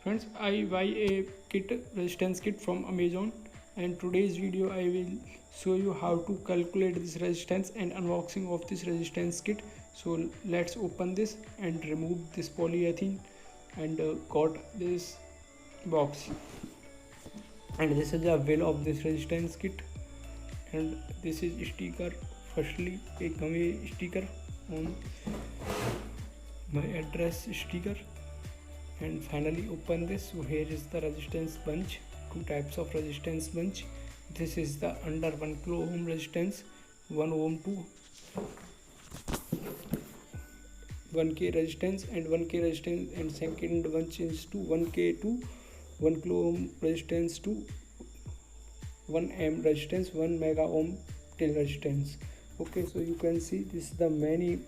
Friends, I buy a resistance kit from Amazon, and today's video I will show you how to calculate this resistance and unboxing of this resistance kit. So let's open this and remove this polyethylene and got this box, and this is the will of this resistance kit, and this is sticker. Firstly, a gummy sticker on my address sticker, and finally open this. So here is the resistance bunch, two types of resistance bunch. This is the under 1 kilo ohm resistance, 1 ohm to 1k resistance and 1k resistance, and second bunch is to 1k to 1 kilo ohm resistance to 1 m resistance, 1 mega ohm till resistance. Okay, so you can see this is the many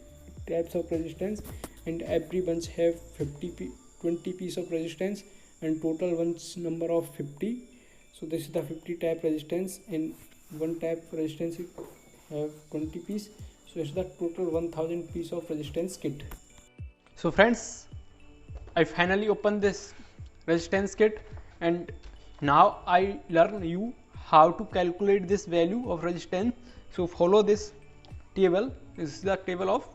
types of resistance, and every bunch have 20 piece of resistance and total one's number of 50. So this is the 50 type resistance, and one type resistance have 20 piece. So it's the total 1000 piece of resistance kit. So friends, I finally opened this resistance kit, and now I learn you how to calculate this value of resistance. So follow this table. This is the table of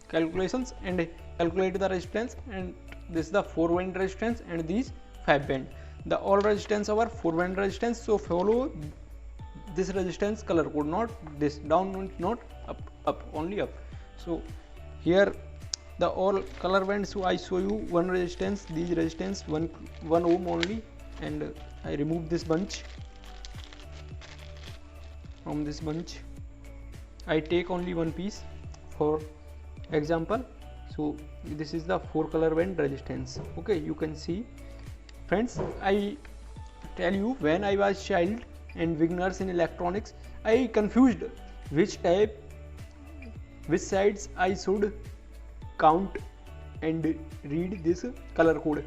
calculations, and calculate the resistance, and this is the 4 band resistance and these 5 band. The all resistance are 4 band resistance. So follow this resistance color code, not this down, not up, only up. So here the all color band. So I show you one resistance, these resistance 1 ohm only, and I remove this bunch. From this bunch I take only one piece for example. So this is the 4 color band resistance. Okay, you can see. Friends, I tell you, when I was child and beginners in electronics, I confused which sides I should count and read this color code.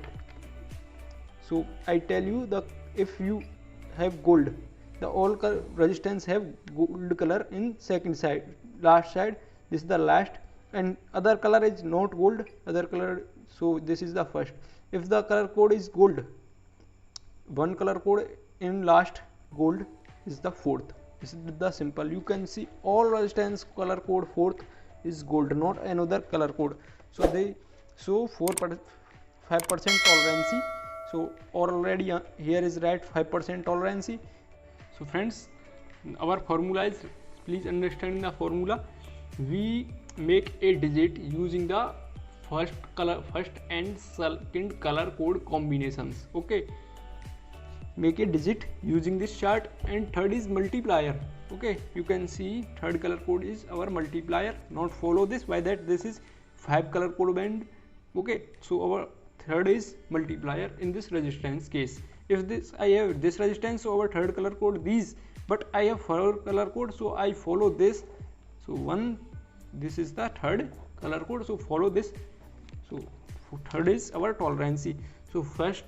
So I tell you, if you have gold, the all resistance have gold color in second side, last side. This is the last, and other color is not gold, other color. So this is the first. If the color code is gold, one color code in last gold is the fourth. This is the simple. You can see all resistance color code fourth is gold, not another color code. So they show 5% tolerancy. So already here is right 5% tolerancy. So friends, our formula is, please understand the formula. We make a digit using the first and second color code combinations. Okay, make a digit using this chart, and third is multiplier. Okay, you can see third color code is our multiplier, not follow this. By that, this is 5 color code band. Okay, so our third is multiplier in this resistance case. If this I have this resistance, so our third color code these, but I have 4 color code, so I follow this. So one, this is the third color code, so follow this. So third is our tolerancy. So first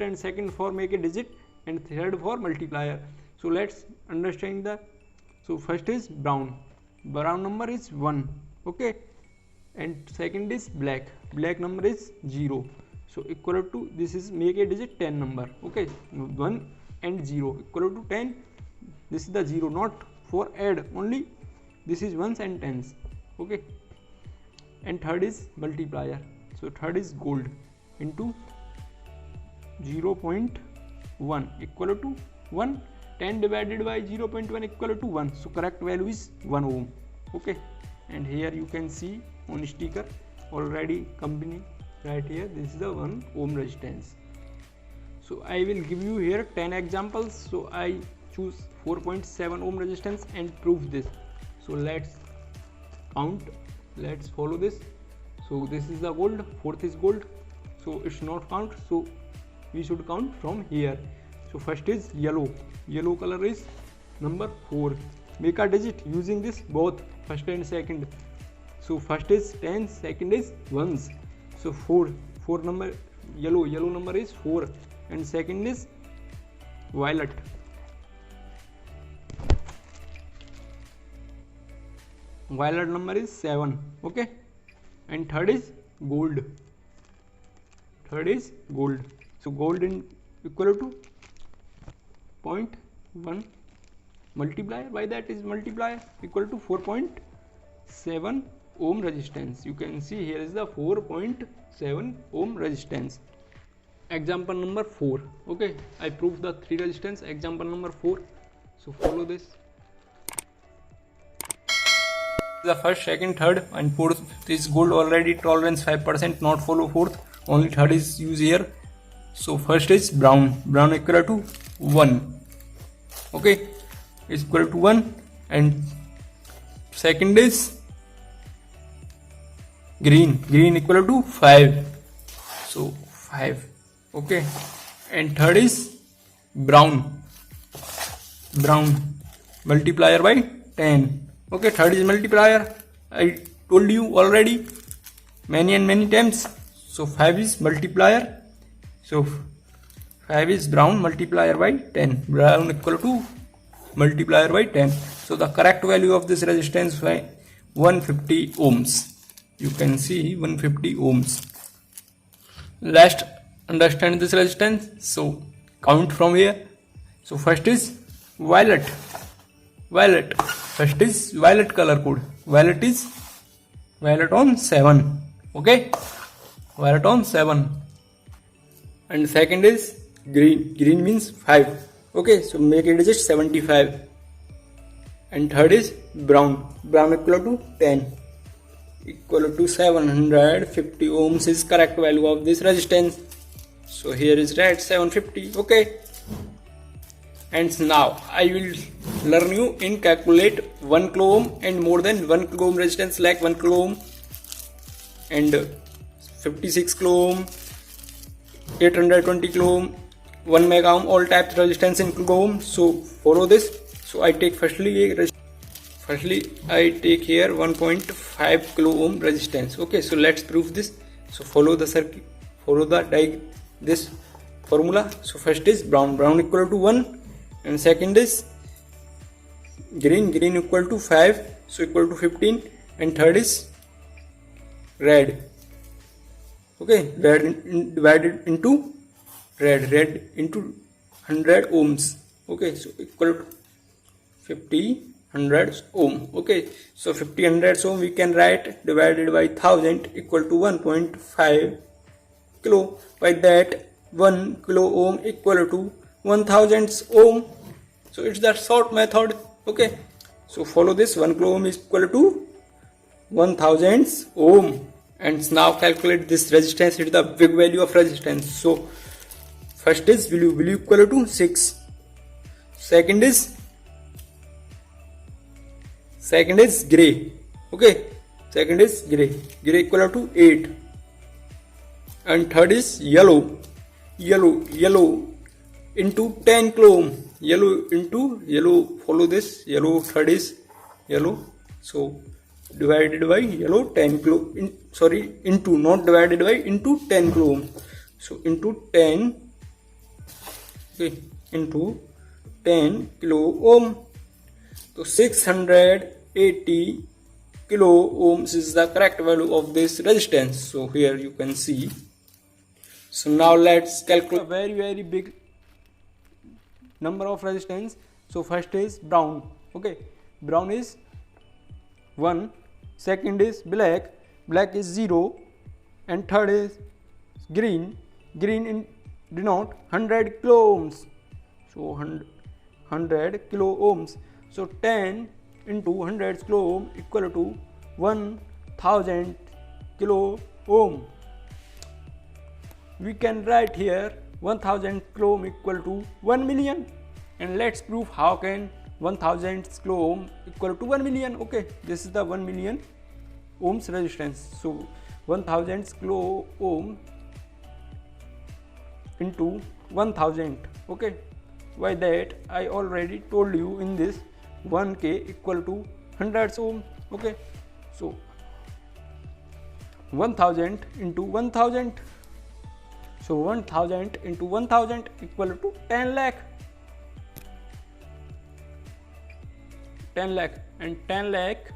and second for make a digit, and third for multiplier. So let's understand the. So first is brown number is 1. Okay, and second is black number is 0. So equal to, this is make a digit 10 number. Okay, 1 and 0 equal to 10. This is the 0, not for add only. This is ones and tens. Okay, and third is multiplier. So third is gold into 0.1 equal to 1. 10 divided by 0.1 equal to 1. So correct value is 1 ohm. Okay, and here you can see on sticker already company right here, this is the 1 ohm resistance. So I will give you here 10 examples. So I choose 4.7 ohm resistance and prove this. So let's count, let's follow this. So this is the gold, fourth is gold, so it's not count, so we should count from here. So first is yellow color is number 4. Make a digit using this both first and second. So first is 10, second is ones. So 4 number yellow number is 4, and second is violet. Violet number is 7. Okay, and third is gold. third is gold. So gold in equal to 0.1 multiplier, by that is multiplier equal to 4.7 ohm resistance. You can see here is the 4.7 ohm resistance. Example number 4. Okay, I proved the 3 resistance. Example number 4. So follow this. The first, second, third and fourth is gold already. Tolerance 5%, not follow fourth. Only third is used here. So first is brown. Brown equal to 1. Okay, is equal to 1. And second is green. Green equal to 5. So 5. Okay, and third is brown. Brown multiplier by 10. Okay, third is multiplier. I told you already many and many times. So 5 is multiplier. So 5 is brown multiplier by 10. Brown equal to multiplier by 10. So the correct value of this resistance is 150 ohms. You can see 150 ohms. Last, understand this resistance. So count from here. So first is violet. First is violet color code. Violet is violet on 7. Okay, violet on 7. And second is green. Green means 5. Okay, so make it just 75. And third is brown. Brown equal to 10. Equal to 750 ohms is correct value of this resistance. So here is red 750. Okay. And now I will learn you in calculate 1 kilo ohm and more than 1 kilo ohm resistance, like 1 kilo ohm and 56 kilo ohm, 820 kilo ohm, 1 mega ohm, all types resistance in kilo ohm. So follow this. So I take firstly I take here 1.5 kilo ohm resistance. Okay, so let's prove this. So follow the circuit, follow the this formula. So first is brown equal to 1, and second is green equal to 5, so equal to 15, and third is red. Okay, red divided into red into 100 ohms. Okay, so equal to 50 100 ohm. Okay, so 50 100 ohm we can write divided by 1000 equal to 1.5 kilo. By that 1 kilo ohm equal to 1000 ohm. So it's the short method. Okay, so follow this. 1 kilo ohm is equal to 1000 ohm. And now calculate this resistance. It's the big value of resistance. So first is value equal to 6. Second is gray. Okay, second is gray equal to 8. And third is yellow into 10 kilo ohm. Yellow into yellow, follow this. Yellow, third is yellow. So divided by yellow 10 kilo into, not divided by, into 10 kilo ohm. So into 10, okay, into 10 kilo ohm. So 680 kilo ohms is the correct value of this resistance. So here you can see. So now let's calculate a very big number of resistance. So first is brown. Okay, brown is 1. Second is black is 0. And third is green in denote 100 kilo ohms. So 100 kilo ohms. So 10 into 100 kilo ohm equal to 1000 kilo ohm. We can write here 1000 kilo ohm equal to 1 million. And let's prove how can 1000 kilo ohm equal to 1 million. Okay, this is the 1 million ohms resistance. So 1000 kilo ohm into 1000. Okay, by that I already told you in this 1k equal to 100 ohm. Okay, so 1000 into 1000. So 1000 into 1000 equal to 10 lakh. 10 lakh and 10 lakh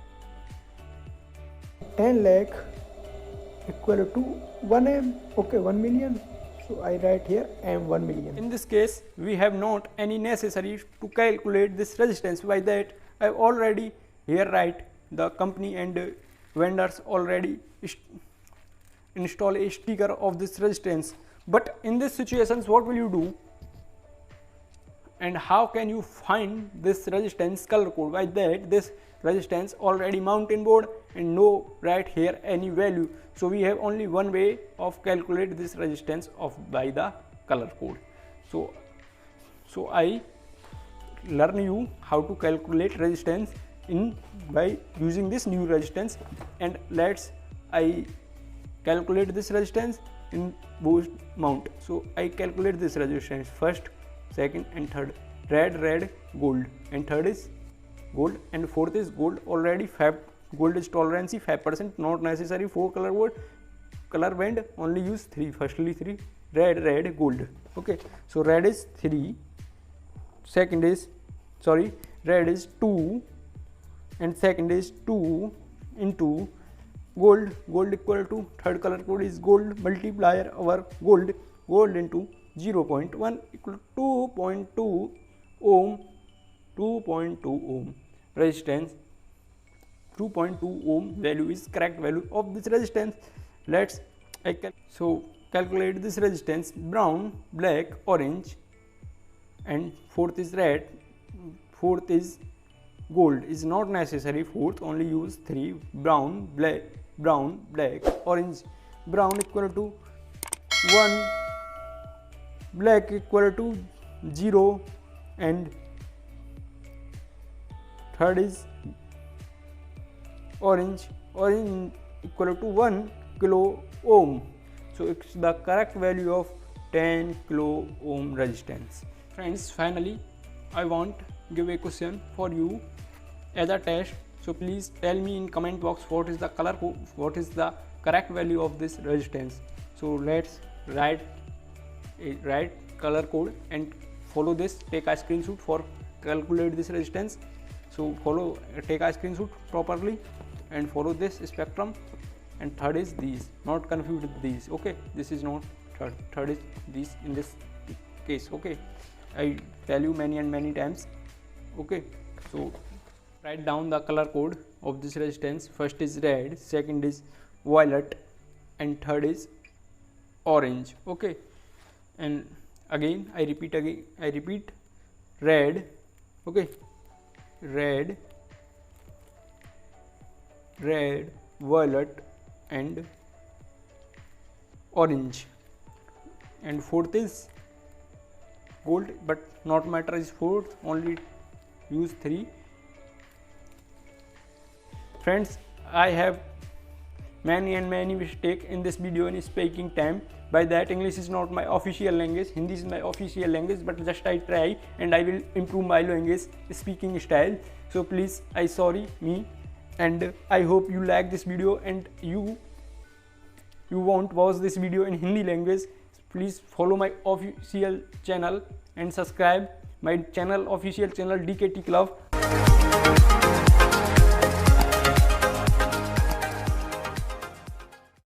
equal to 1 m. Okay, 1 million. So I write here m 1 million. In this case, we have not any necessary to calculate this resistance. By that, I already here write the company and vendors already install a sticker of this resistance. But in this situations, what will you do? And how can you find this resistance color code? By that, this resistance already mountain board and no write here any value. So we have only one way of calculate this resistance of by the color code. So I learn you how to calculate resistance in by using this new resistance, and let's I calculate this resistance in boost mount. So I calculate this resistance first, second and third. Red, gold, and third is gold, and fourth is gold. Already gold is tolerancy 5%, not necessary 4 color word. Color band only use 3. Firstly 3, red, gold. Okay, so red is 3, red is 2, and second is 2 into gold equal to third color code is gold, multiplier our gold into 0.1 equal to 2.2 ohm, 2.2 ohm resistance. 2.2 ohm value is correct value of this resistance. Let's calculate this resistance: brown, black, orange, and fourth is red, fourth is gold. Is not necessary fourth, only use 3. Brown, black, orange. Brown equal to 1, black equal to 0, and third is orange equal to 1 kilo ohm. So it's the correct value of 10 kilo ohm resistance. Friends, finally I want give a question for you as a test. So please tell me in comment box what is the correct value of this resistance. So let's write color code and follow this. Take a screenshot for calculate this resistance. So take a screenshot properly and follow this spectrum. And third is these, not confused with these. Okay, this is not third is these in this case. Okay, I tell you many times. Okay, so write down the color code of this resistance. First is red, second is violet, and third is orange. Okay, and again I repeat red. Okay, red, violet, and orange, and fourth is gold, but not matter is fourth, only use 3. Friends, I have many mistake in this video in speaking time. By that, English is not my official language, Hindi is my official language, but just I try and I will improve my language speaking style. So please, I sorry me, and I hope you like this video and you won't watch this video in Hindi language. Please follow my official channel and subscribe my channel, official channel DKT Club.